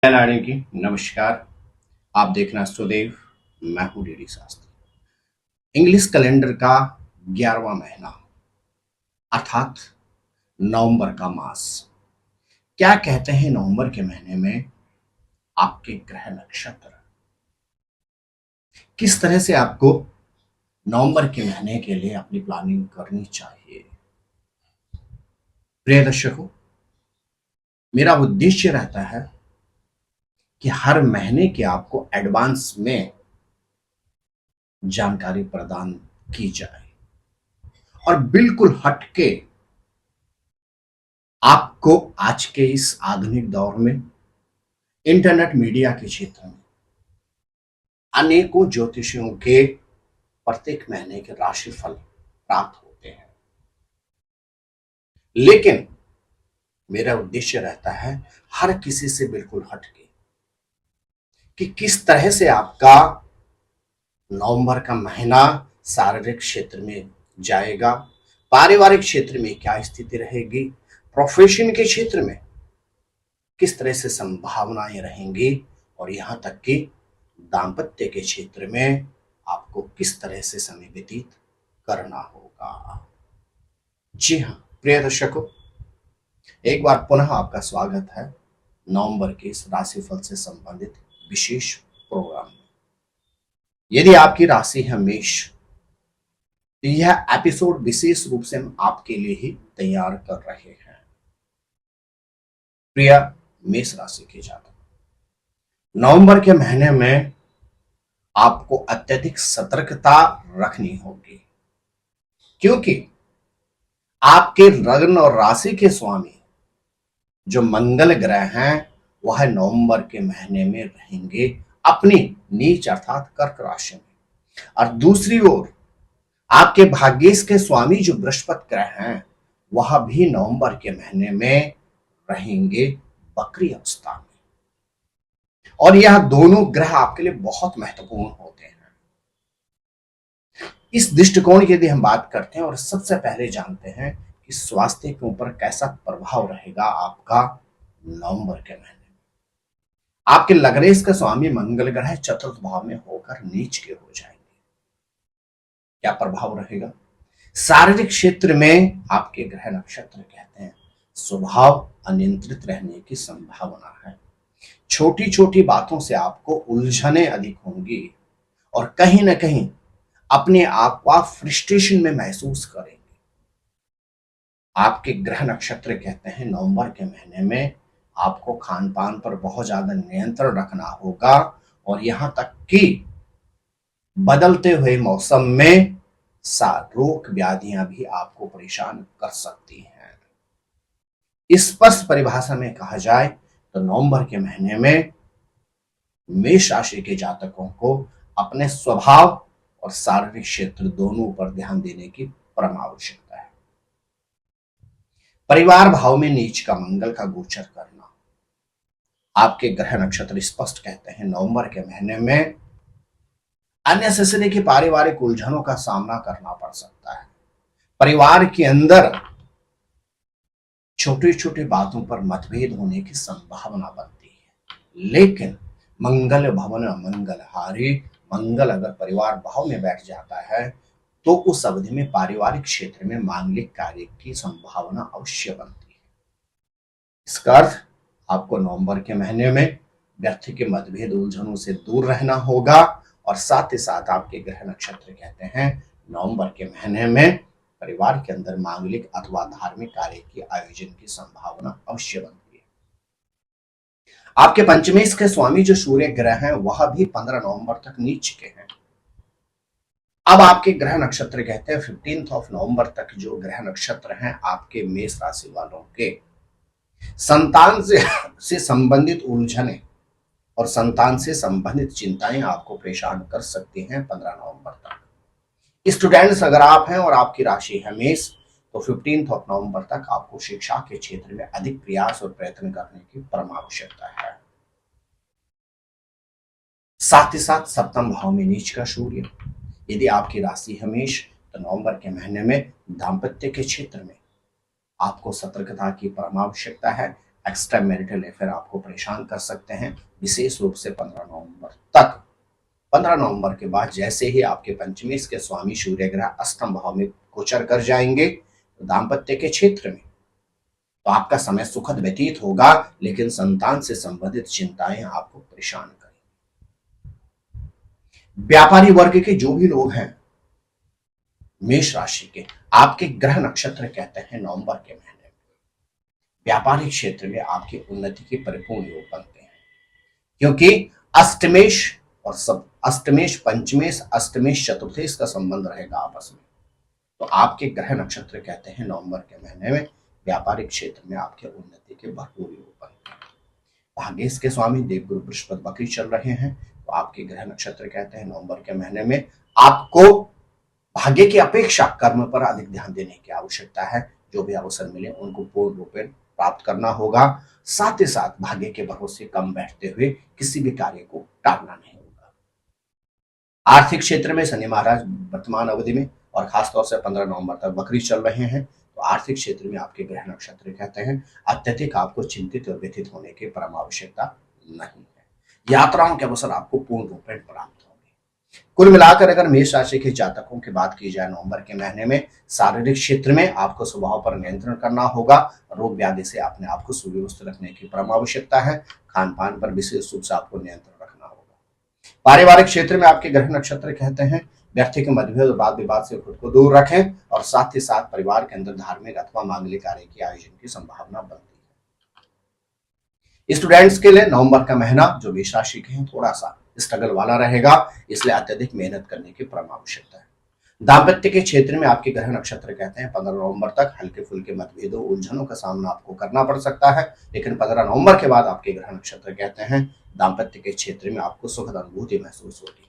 लाने की नमस्कार। आप देखना सुदेव। मैं हूं डीडी शास्त्री। इंग्लिश कैलेंडर का 11वां महीना अर्थात नवंबर का मास। क्या कहते हैं नवंबर के महीने में आपके ग्रह नक्षत्र? किस तरह से आपको नवंबर के महीने के लिए अपनी प्लानिंग करनी चाहिए? प्रिय दर्शकों, मेरा उद्देश्य रहता है कि हर महीने की आपको एडवांस में जानकारी प्रदान की जाए और बिल्कुल हटके आपको आज के इस आधुनिक दौर में इंटरनेट मीडिया के क्षेत्र में अनेकों ज्योतिषियों के प्रत्येक महीने के राशिफल प्राप्त होते हैं, लेकिन मेरा उद्देश्य रहता है हर किसी से बिल्कुल हटके कि किस तरह से आपका नवंबर का महीना शारीरिक क्षेत्र में जाएगा, पारिवारिक क्षेत्र में क्या स्थिति रहेगी, प्रोफेशन के क्षेत्र में किस तरह से संभावनाएं रहेंगी और यहां तक कि दांपत्य के क्षेत्र में आपको किस तरह से समय व्यतीत करना होगा। जी हाँ प्रिय दर्शकों, एक बार पुनः आपका स्वागत है नवंबर के इस राशिफल से संबंधित विशेष प्रोग्राम में। यदि आपकी राशि है मेष, तो यह एपिसोड विशेष रूप से हम आपके लिए ही तैयार कर रहे हैं। प्रिय मेष राशि के जातक, नवंबर के महीने में आपको अत्यधिक सतर्कता रखनी होगी, क्योंकि आपके लग्न और राशि के स्वामी जो मंगल ग्रह हैं वह नवंबर के महीने में रहेंगे अपनी नीच अर्थात कर्क राशि में, और दूसरी ओर आपके भाग्येश के स्वामी जो बृहस्पति ग्रह हैं वह भी नवंबर के महीने में रहेंगे वक्री अवस्था में। और यह दोनों ग्रह आपके लिए बहुत महत्वपूर्ण होते हैं। इस दृष्टिकोण की यदि हम बात करते हैं और सबसे पहले जानते हैं कि स्वास्थ्य के ऊपर कैसा प्रभाव रहेगा आपका नवंबर के महीने में। आपके लग्नेश का स्वामी मंगल ग्रह चतुर्थ भाव में होकर नीच के हो जाएंगे। क्या प्रभाव रहेगा? शारीरिक क्षेत्र में आपके ग्रह नक्षत्र कहते हैं स्वभाव अनियंत्रित रहने की संभावना है। छोटी छोटी बातों से आपको उलझने अधिक होंगी और कहीं ना कहीं अपने आप को आप फ्रस्ट्रेशन में महसूस करेंगे। आपके ग्रह नक्षत्र कहते हैं नवंबर के महीने में आपको खान पान पर बहुत ज्यादा नियंत्रण रखना होगा और यहां तक कि बदलते हुए मौसम में रोग व्याधियां भी आपको परेशान कर सकती हैं। स्पष्ट परिभाषा में कहा जाए तो नवंबर के महीने में मेष राशि के जातकों को अपने स्वभाव और शारीरिक क्षेत्र दोनों पर ध्यान देने की परम आवश्यकता है। परिवार भाव में नीच का मंगल का गोचर करना, आपके ग्रह नक्षत्र स्पष्ट कहते हैं नवंबर के महीने में अननेसेसरी की पारिवारिक उलझनों का सामना करना पड़ सकता है। परिवार के अंदर छोटी छोटी बातों पर मतभेद होने की संभावना बनती है, लेकिन मंगल भवन मंगल हारी, मंगल अगर परिवार भाव में बैठ जाता है तो उस अवधि में पारिवारिक क्षेत्र में मांगलिक कार्य की संभावना अवश्य बनती है। इसका अर्थ आपको नवंबर के महीने में व्यक्ति के मतभेद उलझनों से दूर रहना होगा और साथ ही साथ आपके ग्रह नक्षत्र कहते हैं नवंबर के महीने में परिवार के अंदर मांगलिक अथवा धार्मिक कार्य की आयोजन की संभावना अवश्य बनती है। आपके पंचमेश के स्वामी जो सूर्य ग्रह हैं वह भी 15 नवंबर तक नीच के हैं। अब आपके ग्रह नक्षत्र कहते हैं 15 नवंबर तक जो ग्रह नक्षत्र हैं आपके मेष राशि वालों के संतान से संबंधित उलझने और संतान से संबंधित चिंताएं आपको परेशान कर सकती हैं 15 नवंबर तक। स्टूडेंट्स अगर आप हैं और आपकी राशि है मेष तो 15 नवंबर तक आपको शिक्षा के क्षेत्र में अधिक प्रयास और प्रयत्न करने की परम आवश्यकता है। साथ ही साथ सप्तम भाव में नीच का सूर्य, यदि आपकी राशि है मेष तो नवंबर के महीने में दांपत्य के क्षेत्र में आपको सतर्कता की परम आवश्यकता है। एक्स्ट्रा मैरिटल अफेयर आपको परेशान कर सकते हैं, विशेष रूप से 15 नवंबर तक। 15 नवंबर के बाद जैसे ही आपके पंचमेश के स्वामी सूर्य ग्रह अष्टम भाव में गोचर कर जाएंगे, तो दाम्पत्य के क्षेत्र में तो आपका समय सुखद व्यतीत होगा, लेकिन संतान से संबंधित चिंताएं आपको परेशान करेंगी। व्यापारी वर्ग के जो भी लोग हैं मेष राशि के, आपके ग्रह नक्षत्र कहते हैं नवंबर के महीने में व्यापारिक क्षेत्र में आपकी उन्नति के परिपूर्ण योग बनते हैं, क्योंकि अष्टमेश और सब अष्टमेश पंचमेश अष्टमेश चतुर्थेश का संबंध रहेगा आपस में। तो आपके ग्रह नक्षत्र कहते हैं नवंबर के महीने में व्यापारिक क्षेत्र में आपके उन्नति के भरपूर योग बनते हैं। भाग्येश के स्वामी देवगुरु बृहस्पति वक्री चल रहे हैं, तो आपके ग्रह नक्षत्र कहते हैं नवंबर के महीने में आपको भाग्य की अपेक्षा कर्म पर अधिक ध्यान देने की आवश्यकता है। जो भी अवसर मिले उनको पूर्ण रूप में प्राप्त करना होगा। साथ ही साथ भाग्य के भरोसे कम बैठते हुए किसी भी कार्य को टालना नहीं होगा। आर्थिक क्षेत्र में शनि महाराज वर्तमान अवधि में और खासतौर से 15 नवंबर तक वक्री चल रहे हैं, तो आर्थिक क्षेत्र में आपके ग्रह नक्षत्र कहते हैं अत्यधिक आपको चिंतित और व्यथित होने की परम आवश्यकता नहीं है। यात्राओं के अवसर आपको पूर्ण रूप में प्राप्त होंगे। कुल मिलाकर अगर मेष राशि के जातकों की बात की जाए नवंबर के महीने में शारीरिक क्षेत्र में आपको स्वभाव पर नियंत्रण करना होगा। रोग व्याधि से अपने आप को सुव्यवस्थित रखने की परम आवश्यकता है। खान पान पर विशेष रूप से आपको नियंत्रण रखना होगा। पारिवारिक क्षेत्र में आपके ग्रह नक्षत्र कहते हैं व्यक्ति के मतभेद और वाद विवाद से खुद को दूर रखें, और साथ ही साथ परिवार के अंदर धार्मिक अथवा मांगलिक कार्य के आयोजन की संभावना बनती है। स्टूडेंट्स के लिए नवंबर का महीना जो मेष राशि के हैं थोड़ा सा स्ट्रगल वाला रहेगा, इसलिए अत्यधिक मेहनत करने की परम आवश्यकता है। दाम्पत्य के क्षेत्र में आपके ग्रह नक्षत्र कहते हैं 15 नवंबर तक हल्के फुल्के मतभेदों उलझनों का सामना आपको करना पड़ सकता है, लेकिन 15 नवंबर के बाद आपके ग्रह नक्षत्र कहते हैं दाम्पत्य के क्षेत्र में आपको सुखद अनुभूति महसूस होगी।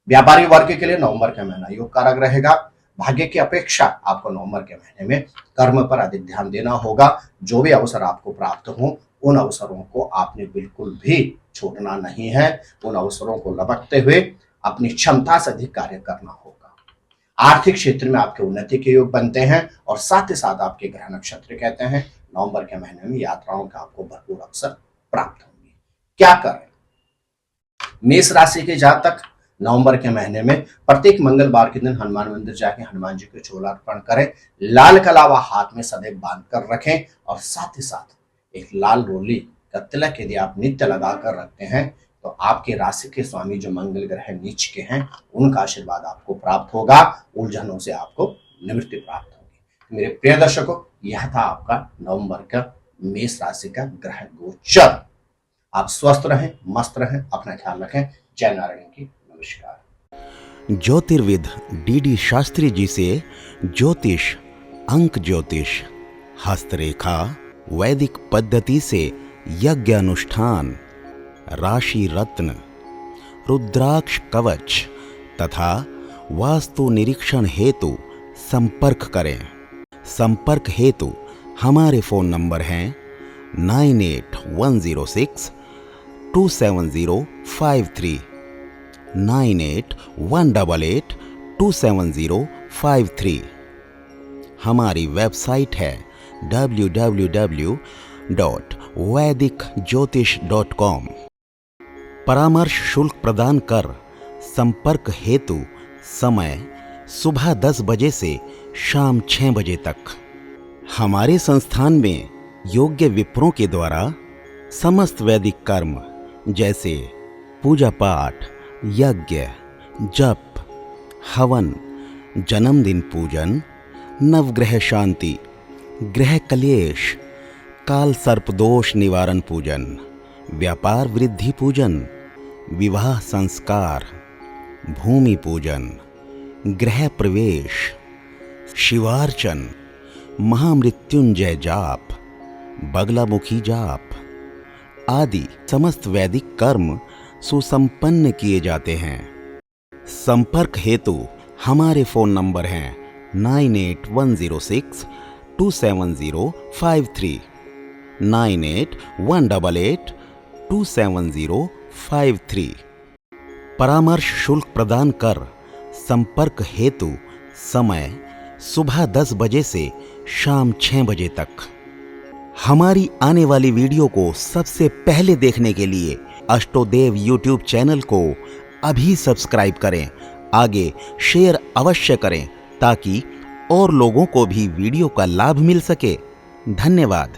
व्यापारी वर्ग के लिए नवंबर का महीना योग कारक रहेगा। भाग्य की अपेक्षा आपको नवंबर के महीने में कर्म पर अधिक ध्यान देना होगा। जो भी अवसर आपको प्राप्त हो उन अवसरों को आपने बिल्कुल भी छोड़ना नहीं है। उन अवसरों को लपकते हुए अपनी क्षमता से अधिक कार्य करना होगा। आर्थिक क्षेत्र में आपके उन्नति के योग बनते हैं, और साथ ही साथ आपके ग्रह नक्षत्र कहते हैं नवंबर के महीने में यात्राओं का आपको भरपूर अवसर प्राप्त होंगे। क्या करें? मेष राशि के जातक नवंबर के महीने में प्रत्येक मंगलवार के दिन हनुमान मंदिर जाके हनुमान जी को चोला अर्पण करें। लाल कलावा हाथ में सदैव बांध कर रखें, और साथ ही साथ एक लाल रोली का तिलक यदि आप नित्य लगा कर रखते हैं, तो आपके राशि के स्वामी जो मंगल ग्रह नीच के हैं उनका आशीर्वाद आपको प्राप्त होगा। उलझनों से आपको निवृत्ति प्राप्त होगी। मेरे प्रिय दर्शकों, यह था आपका नवंबर का मेष राशि का ग्रह गोचर। आप स्वस्थ रहें, मस्त रहें, अपना ख्याल रखें। जय नारायण की नमस्कार। ज्योतिर्विद डीडी शास्त्री जी से ज्योतिष, अंक ज्योतिष, हस्तरेखा, वैदिक पद्धति से यज्ञ अनुष्ठान, राशि रत्न, रुद्राक्ष कवच तथा वास्तु निरीक्षण हेतु संपर्क करें। संपर्क हेतु हमारे फोन नंबर हैं 9810627053, 9818827053। हमारी वेबसाइट है www.vedicjyotish.com। परामर्श शुल्क प्रदान कर संपर्क हेतु समय सुबह 10 बजे से शाम 6 बजे तक। हमारे संस्थान में योग्य विप्रों के द्वारा समस्त वैदिक कर्म जैसे पूजा पाठ, यज्ञ, जप, हवन, जन्मदिन पूजन, नवग्रह शांति, ग्रह कलेश, काल सर्प दोष निवारण पूजन, व्यापार वृद्धि पूजन, विवाह संस्कार, भूमि पूजन, गृह प्रवेश, शिवार्चन, महामृत्युंजय जाप, बगलामुखी जाप आदि समस्त वैदिक कर्म सुसंपन्न किए जाते हैं। संपर्क हेतु हमारे फोन नंबर हैं 9810627053, 9818827053। परामर्श शुल्क प्रदान कर संपर्क हेतु समय सुबह 10 बजे से शाम 6 बजे तक। हमारी आने वाली वीडियो को सबसे पहले देखने के लिए अष्टोदेव यूट्यूब चैनल को अभी सब्सक्राइब करें। आगे शेयर अवश्य करें ताकि और लोगों को भी वीडियो का लाभ मिल सके। धन्यवाद।